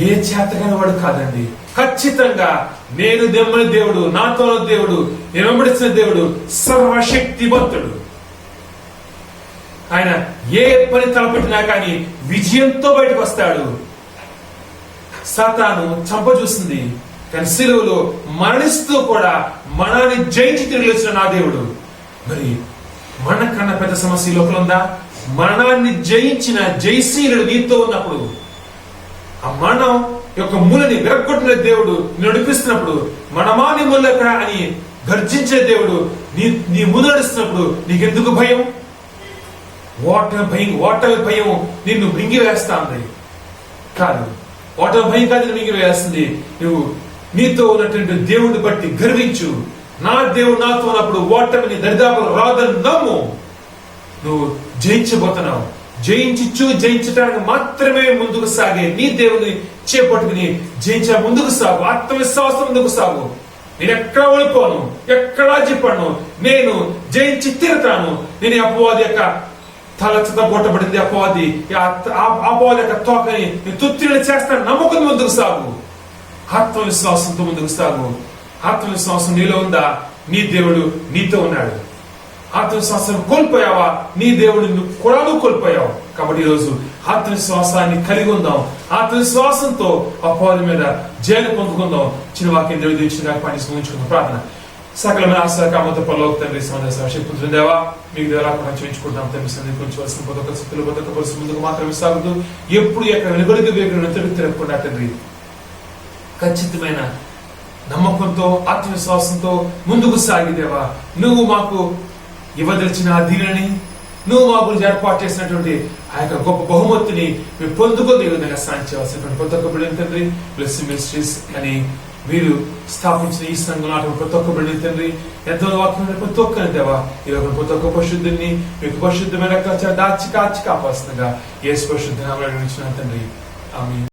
ఏ చేతకాని వాడు కాదండి. ఖచ్చితంగా నేను నమ్మిన దేవుడు, నాతో ఉన్న దేవుడు, నేను వెంబడిస్తున్న దేవుడు సర్వశక్తివంతుడు. ఆయన ఏ పని తలపెట్టినా కానీ విజయంతో బయటకు వస్తాడు. సాతాను చంపజూసింది, కానీ సిలువలో మరణిస్తూ కూడా మరణాన్ని జయించి తిరిగి వచ్చిన నా దేవుడు. మరి మరణ కన్నా పెద్ద సమస్య లోపల ఉందా? మరణాన్ని జయించిన జయశీలుడు నీతో ఉన్నప్పుడు, ఆ మరణం యొక్క మూలని విరగొట్టిన దేవుడు నడిపిస్తున్నప్పుడు, మరణమాని మూలక అని గర్జించే దేవుడు నీ ముందు నడుస్తున్నప్పుడు నీకెందుకు భయం? ఓటమి భయం నిన్ను మింగివేస్తాంది కాదు. ఓటమి భయం కాదు నిన్ను మింగివేస్తుంది. నువ్వు నీతో ఉన్నటువంటి దేవుడిని బట్టి గర్వించు. నా దేవుడు నాతో ఉన్నప్పుడు ఓటమిని దరిదాపు రాదని నమ్ము. నువ్వు జయించబోతున్నావు. జయించడానికి మాత్రమే ముందుకు సాగే నీ దేవుని చేపట్టుకుని జయించ ముందుకు సాగు. ఆత్మవిశ్వాసం ముందుకు సాగు. నేను ఎక్కడ ఓడిపోను, ఎక్కడా చెప్పాను, నేను జయించి తీరుతాను. నేను అపవాది యొక్క తల చిత్తగొట్టబడింది, అపవాది యొక్క తోకని తుత్తిని చేస్తాను. నమ్మకం ముందుకు సాగు. ఆత్మవిశ్వాసంతో ముందుకు సాగు. ఆత్మవిశ్వాసం నీలో ఉందా? నీ దేవుడు నీతో ఉన్నాడు. ఆత్మవిశ్వాసం కోల్పోయావా? నీ దేవుడు కూడా కోల్పోయావు. కాబట్టి ఈరోజు ఆత్మవిశ్వాసాన్ని కలిగి ఉందాం. ఆత్మవిశ్వాసంతో అపవాది మీద జయాన్ని పొందుకుందాం. చిన్న వాక్యం దేవుడు ఇచ్చిన పండించుకుందాం. ప్రార్థన. సకలమైన ఆశ్రయకామతో పరలోక తండ్రి శక్తి దేవా, మీకు దేవలా కూడా చూపించుకుంటాం. తండ్రి సంధించవలసిన బతుక శక్తులు బతుకవలసిన ముందుకు మాత్రమే సాగుతూ ఎప్పుడు ఎక్కడ వెలుగడికి వేగం తిరగకుండా తండ్రి ఖచ్చితమైన నమ్మకంతో ఆత్మవిశ్వాసంతో ముందుకు సాగిదేవా, నువ్వు మాకు ఇవ్వదలిచిన ఆ దీనిని, నువ్వు మా గురించి ఏర్పాటు చేసినటువంటి ఆ యొక్క గొప్ప బహుమతిని మేము పొందుకోదే విధంగా సాయం చేయవలసినటువంటి ప్రతి ఒక్క బిడ్డని తండ్రి, బ్లెస్సింగ్ మినిస్ట్రీస్ అని మీరు స్థాపించిన ఈ సంఘం నాటి ప్రతి ఒక్క బిడ్డని తండ్రి, ఎంతో వాక్యం ప్రతి ఒక్కరిని దేవా, ఈ యొక్క ప్రతి ఒక్క పరిశుద్ధిని మీకు పరిశుద్ధమైన దాచి కాచి కాపాల్సిందిగా యేసు పరిశుద్ధ నామములో తండ్రి. ఆమేన్.